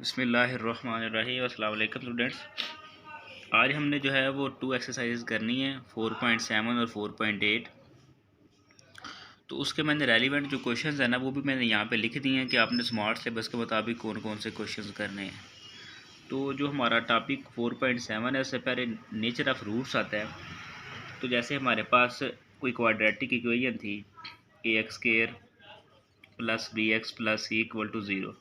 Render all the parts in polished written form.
बिस्मिल्लाहिर्रहमानिर्रहीम। अस्सलाम वालेकुम स्टूडेंट्स। आज हमने जो है वो 2 एक्सरसाइज करनी है 4.7 और 4.8। तो उसके मैंने रेलिवेंट जो क्वेश्चंस है ना वो भी मैंने यहाँ पे लिख दिए हैं कि आपने स्मार्ट सिलेबस के मुताबिक कौन कौन से क्वेश्चंस करने हैं। तो जो हमारा टॉपिक 4.7 है उससे पहले नेचर ऑफ रूट्स आता है। तो जैसे हमारे पास कोई क्वाड्रेटिक इक्वेशन थी ax² plus bx plus c equal to 0।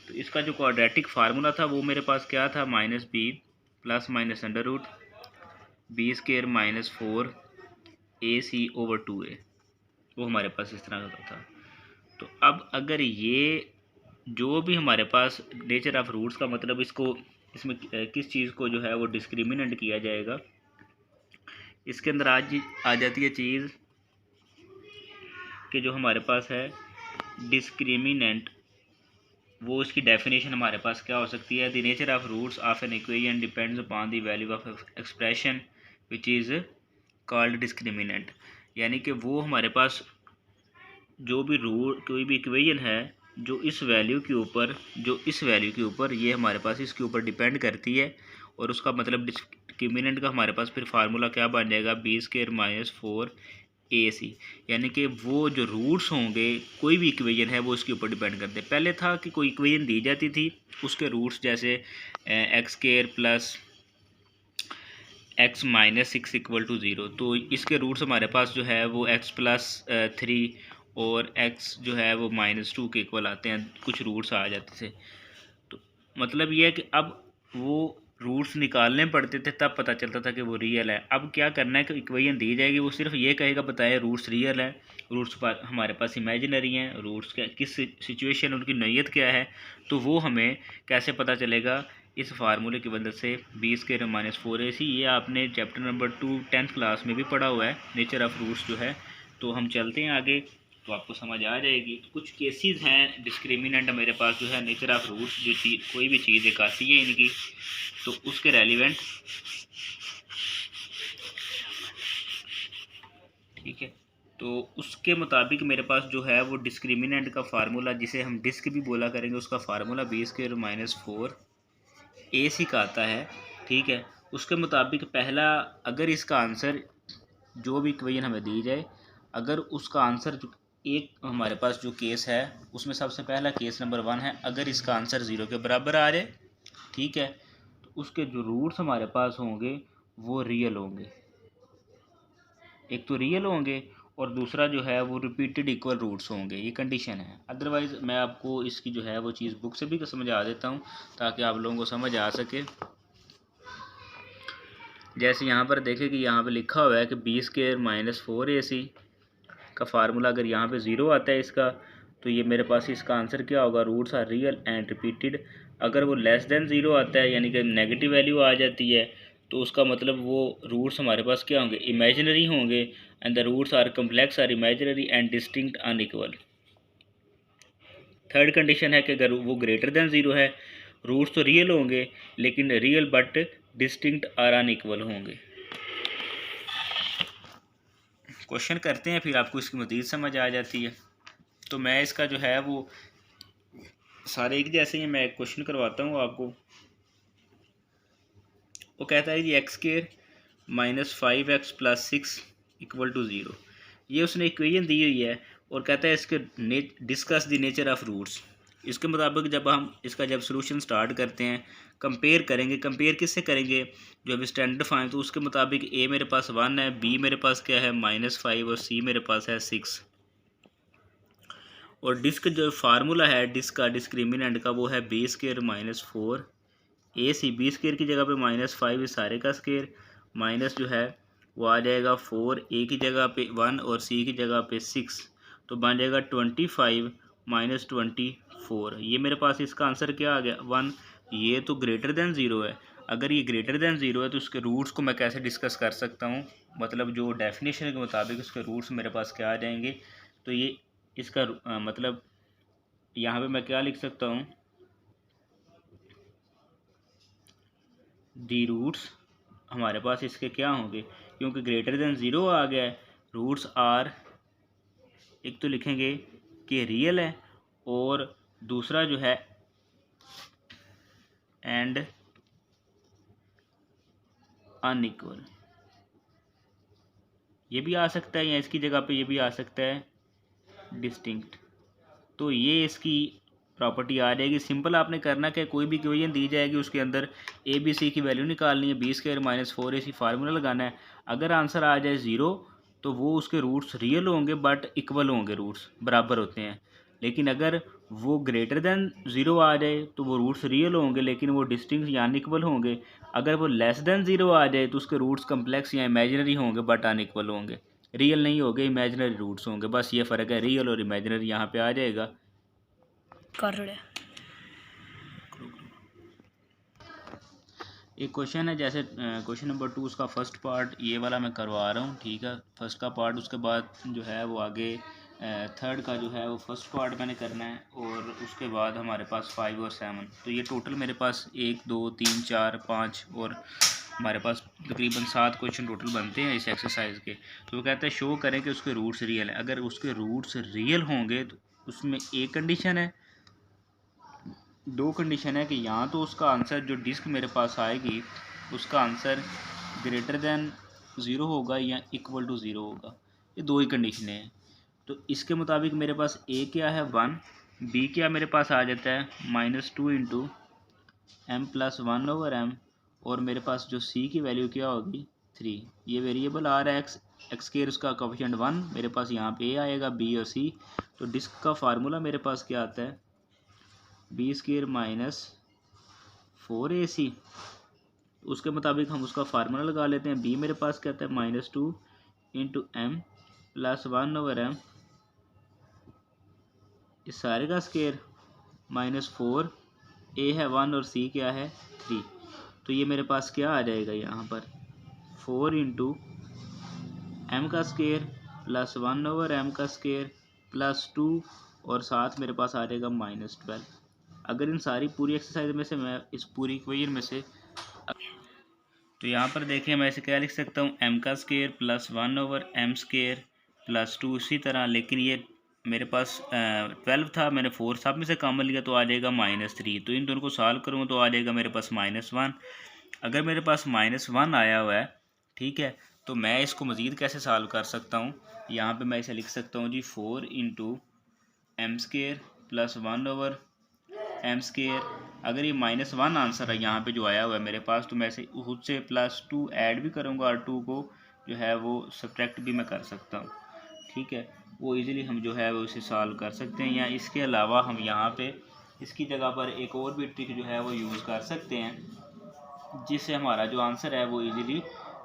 तो इसका जो क्वाड्रेटिक फार्मूला था वो मेरे पास क्या था, minus B plus minus under root b² minus 4ac over 2a। वो हमारे पास इस तरह का था। तो अब अगर ये जो भी हमारे पास नेचर ऑफ रूट्स का मतलब इसमें किस चीज़ को जो है वो डिस्क्रिमिनेंट किया जाएगा, इसके अंदर आज आ जाती है चीज़ कि जो हमारे पास है डिस्क्रिमिनेंट, वो इसकी डेफिनेशन हमारे पास क्या हो सकती है। The nature of roots of an equation depends upon the value of expression which is called discriminant. यानी कि वो हमारे पास जो भी रूट कोई भी इक्वेशन है जो इस वैल्यू के ऊपर ये हमारे पास इसके ऊपर डिपेंड करती है, और उसका मतलब डिस्क्रिमिनेंट का हमारे पास फिर फार्मूला क्या बन जाएगा, b² माइनस 4ac। यानी कि वो जो रूट्स होंगे कोई भी इक्वेशन है वो इसके ऊपर डिपेंड करते हैं। पहले था कि कोई इक्वेशन दी जाती थी उसके रूट्स जैसे x² plus x minus 6 equal to 0। तो इसके रूट्स हमारे पास जो है वो x प्लस 3 और x जो है वो माइनस 2 के इक्वल आते हैं, कुछ रूट्स आ जाते थे। तो मतलब ये है कि अब वो रूट्स निकालने पड़ते थे तब पता चलता था कि वो रियल है। अब क्या करना है कि इक्वेशन दी जाएगी, वो सिर्फ ये कहेगा बताए रूट्स रियल है, रूट्स हमारे पास इमेजिनरी हैं, रूट्स किस सिचुएशन उनकी नौयत क्या है। तो वो हमें कैसे पता चलेगा, इस फार्मूले की मदद से b² माइनस 4ac। ये आपने चैप्टर नंबर 2 10th क्लास में भी पढ़ा हुआ है, नेचर ऑफ रूट्स जो है। तो हम चलते हैं आगे तो आपको समझ आ जाएगी। कुछ केसेस हैं डिस्क्रिमिनेंट मेरे पास जो है नेचर ऑफ रूट्स, जो चीज़ कोई भी चीज़ एक आती है इनकी, तो उसके रेलिवेंट, ठीक है। तो उसके मुताबिक मेरे पास जो है वो डिस्क्रिमिनेंट का फार्मूला, जिसे हम डिस्क भी बोला करेंगे, उसका फार्मूला b² माइनस 4ac का आता है, ठीक है। उसके मुताबिक पहला, अगर इसका आंसर जो भी इक्वेशन हमें दी जाए, अगर उसका आंसर एक हमारे पास जो केस है उसमें सबसे पहला केस नंबर 1 है, अगर इसका आंसर 0 के बराबर आ जाए, ठीक है, तो उसके जो रूट्स हमारे पास होंगे वो रियल होंगे। एक तो रियल होंगे और दूसरा जो है वो रिपीटेड इक्वल रूट्स होंगे, ये कंडीशन है। अदरवाइज़ मैं आपको इसकी जो है वो चीज़ बुक से भी समझा देता हूँ ताकि आप लोगों को समझ आ सके। जैसे यहाँ पर देखें कि यहाँ पे लिखा हुआ है कि b² माइनस 4ac का फार्मूला अगर यहाँ पे 0 आता है इसका, तो ये मेरे पास इसका आंसर क्या होगा, roots are real and repeated. अगर वो लेस देन 0 आता है यानी कि नेगेटिव वैल्यू आ जाती है, तो उसका मतलब वो रूट्स हमारे पास क्या होंगे, इमेजिनरी होंगे, and the roots are complex are imaginary and distinct unequal. Third condition है कि अगर वो ग्रेटर देन 0 है, रूट्स तो रियल होंगे लेकिन real but distinct are unequal होंगे। क्वेश्चन करते हैं फिर आपको इसकी मज़ीद समझ आ जाती है। तो मैं इसका जो है वो सारे एक जैसे ही मैं क्वेश्चन करवाता हूँ आपको। वो कहता है कि x² minus 5x plus 6 equal to 0। ये उसने इक्वेशन दी हुई है और कहता है इसके discuss the nature of roots. इसके मुताबिक जब हम इसका सोल्यूशन स्टार्ट करते हैं, कंपेयर करेंगे, कंपेयर किससे करेंगे, जो अभी स्टैंडर्ड फाइल, तो उसके मुताबिक a मेरे पास 1 है, b मेरे पास क्या है -5 और c मेरे पास है 6। और डिस्क जो फार्मूला है डिस्क का डिस्क्रिमिनेंट का वो है b² माइनस 4ac। b² की जगह पे -5 इस सारे का स्केयर, माइनस जो है वो आ जाएगा 4a की जगह पे 1 और c की जगह पे 6, तो बन जाएगा 25 माइनस 24। ये मेरे पास इसका आंसर क्या आ गया 1। ये तो ग्रेटर देन 0 है। अगर ये ग्रेटर देन 0 है तो उसके रूट्स को मैं कैसे डिस्कस कर सकता हूँ, मतलब जो डेफिनेशन के मुताबिक उसके रूट्स मेरे पास क्या आ जाएंगे। तो ये इसका मतलब यहाँ पे मैं क्या लिख सकता हूँ, दी रूट्स हमारे पास इसके क्या होंगे, क्योंकि ग्रेटर देन 0 आ गया है, रूट्स आर, एक तो लिखेंगे कि रियल है और दूसरा जो है एंड अनइक्वल, ये भी आ सकता है या इसकी जगह पे ये भी आ सकता है डिस्टिंक्ट। तो ये इसकी प्रॉपर्टी आ जाएगी। सिंपल आपने करना क्या, कोई भी इक्वेशन दी जाएगी उसके अंदर ए बी सी की वैल्यू निकालनी है, B square minus 4ac formula लगाना है। अगर आंसर आ जाए 0 तो वो उसके रूट्स रियल होंगे बट इक्वल होंगे, रूट्स बराबर होते हैं। लेकिन अगर वो ग्रेटर देन 0 आ जाए तो वो रूट्स रियल होंगे लेकिन वो डिस्टिंक्ट या अनइक्वल होंगे। अगर वो लेस देन 0 आ जाए तो उसके रूट्स कम्प्लेक्स या इमेजिनरी होंगे बट अनइक्वल होंगे, रियल नहीं होंगे, इमेजिनरी रूट्स होंगे। बस ये फ़र्क है, रियल और इमेजिनरी यहाँ पे आ जाएगा। कर रहे एक क्वेश्चन है, जैसे क्वेश्चन नंबर 2 उसका फर्स्ट पार्ट ये वाला मैं करवा रहा हूँ, ठीक है, फर्स्ट का पार्ट। उसके बाद जो है वो आगे थर्ड का जो है वो फर्स्ट पार्ट मैंने करना है, और उसके बाद हमारे पास 5 और 7। तो ये टोटल मेरे पास 1 2 3 4 5 और हमारे पास तकरीबन 7 क्वेश्चन टोटल बनते हैं इस एक्सरसाइज के। तो वो कहते हैं शो करें कि उसके रूट्स रियल हैं। अगर उसके रूट्स रियल होंगे तो उसमें एक कंडीशन है, दो कंडीशन है कि यहाँ तो उसका आंसर जो डिस्क मेरे पास आएगी उसका आंसर ग्रेटर देन 0 होगा या इक्वल टू 0 होगा। ये दो ही कंडीशनें हैं। तो इसके मुताबिक मेरे पास ए क्या है 1, बी क्या मेरे पास आ जाता है -2 इंटू एम प्लस 1/m, और मेरे पास जो सी की वैल्यू क्या होगी 3। ये वेरिएबल आ रहा है एक्स स्केयर, उसका कोफिशिएंट 1, मेरे पास यहाँ पे ए आएगा, बी और सी। तो डिस्क का फार्मूला मेरे पास क्या आता है, बी स्क्वायर माइनस 4ac। उसके मुताबिक हम उसका फार्मूला लगा लेते हैं। बी मेरे पास क्या आता है -2 इंटू एम प्लस 1/m, इस सारे का स्क्वायर -4, ए है 1 और सी क्या है 3। तो ये मेरे पास क्या आ जाएगा यहाँ पर 4 इंटू एम का स्क्वायर प्लस 1/m का स्क्वायर प्लस 2, और साथ मेरे पास आ जाएगा -12। अगर इन सारी पूरी एक्सरसाइज में से मैं इस पूरी इक्वेशन में से, तो यहाँ पर देखिए मैं इसे क्या लिख सकता हूँ, m का square plus 1/m square plus 2 इसी तरह। लेकिन ये मेरे पास 12 था, मैंने 4 सब में से कॉमन लिया तो आ जाएगा -3। तो इन दोनों को सॉल्व करूँ तो आ जाएगा मेरे पास -1। अगर मेरे पास -1 आया हुआ है, ठीक है, तो मैं इसको मज़ीद कैसे सॉल्व कर सकता हूँ। यहाँ पे मैं इसे लिख सकता हूँ जी 4 into M square plus 1/m square. अगर ये -1 आंसर है यहाँ पे जो आया हुआ है मेरे पास, तो मैं इसे खुद से +2 ऐड भी करूँगा और 2 को जो है वो सब्ट्रैक्ट भी मैं कर सकता हूँ, ठीक है। वो इजीली हम जो है वो इसे सॉल्व कर सकते हैं, या इसके अलावा हम यहाँ पे इसकी जगह पर एक और भी ट्रिक जो है वो यूज़ कर सकते हैं, जिससे हमारा जो आंसर है वो इजीली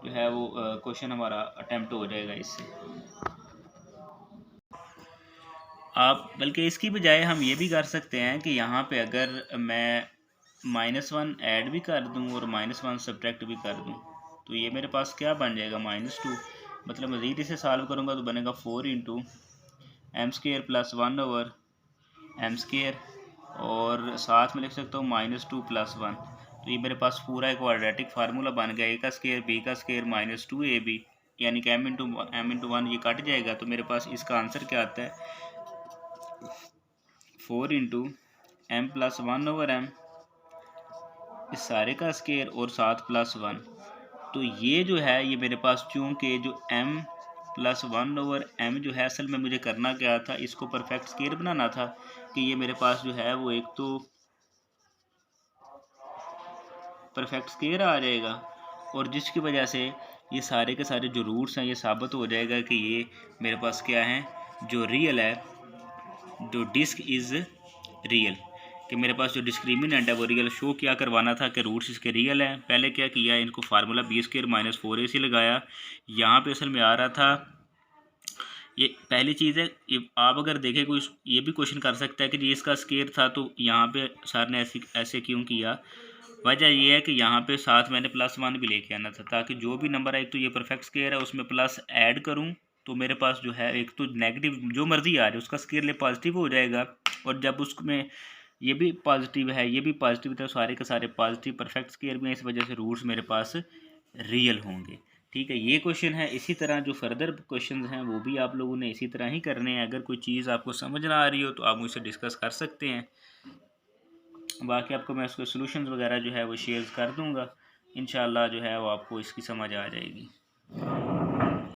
जो है वो क्वेश्चन हमारा अटैम्प्ट हो जाएगा इससे। आप बल्कि इसकी बजाय हम ये भी कर सकते हैं कि यहाँ पे अगर मैं -1 ऐड भी कर दूँ और -1 सब्ट्रैक्ट भी कर दूँ, तो ये मेरे पास क्या बन जाएगा -2। मतलब मज़ीद इसे सॉल्व करूँगा तो बनेगा 4 into M square plus 1/m square, और साथ में लिख सकता हूँ -2 + 1। तो ये मेरे पास पूरा एक क्वाड्रेटिक फार्मूला बन गया, ए का स्क्वायर बी का स्क्वायर -2ab, यानी कि m इंटू 1 ये कट जाएगा। तो मेरे पास इसका आंसर क्या आता है 4 इंटू एम प्लस 1/m, इस सारे का स्क्वायर और साथ +1। तो ये जो है ये मेरे पास, चूँकि जो m प्लस 1/m जो है असल में मुझे करना क्या था, इसको परफेक्ट स्क्वायर बनाना था कि ये मेरे पास जो है वो एक तो परफेक्ट स्क्वायर आ जाएगा, और जिसकी वजह से ये सारे के सारे जो रूट्स हैं ये साबित हो जाएगा कि ये मेरे पास क्या है, जो रियल है, जो डिस्क इज़ रियल, कि मेरे पास जो डिस्क्रिमिनेंट है वो रियल। शो क्या करवाना था कि रूट्स इसके रियल हैं। पहले क्या किया, इनको formula B square minus 4ac लगाया। यहाँ पे असल में आ रहा था, ये पहली चीज़ है। ये आप अगर देखें, कोई ये भी क्वेश्चन कर सकता है कि जी इसका स्क्वायर था तो यहाँ पे सर ने ऐसे क्यों किया। वजह ये है कि यहाँ पे साथ मैंने +1 भी लेके आना था, ताकि जो भी नंबर है, एक तो ये परफेक्ट स्क्वायर है उसमें प्लस ऐड करूँ तो मेरे पास जो है एक तो नेगेटिव जो मर्जी आ जाए उसका स्क्वायर ले पॉजिटिव हो जाएगा, और जब उसमें ये भी पॉजिटिव है ये भी पॉजिटिव, तो सारे के सारे पॉजिटिव परफेक्ट स्क्वायर में, इस वजह से रूट्स मेरे पास रियल होंगे, ठीक है। ये क्वेश्चन है। इसी तरह जो फर्दर क्वेश्चन हैं वो भी आप लोगों ने इसी तरह ही करने हैं। अगर कोई चीज़ आपको समझ ना आ रही हो तो आप मुझसे डिस्कस कर सकते हैं। बाकी आपको मैं उसके सॉल्यूशंस वगैरह जो है वो शेयर कर दूंगा। इंशाल्लाह जो है वो आपको इसकी समझ आ जाएगी।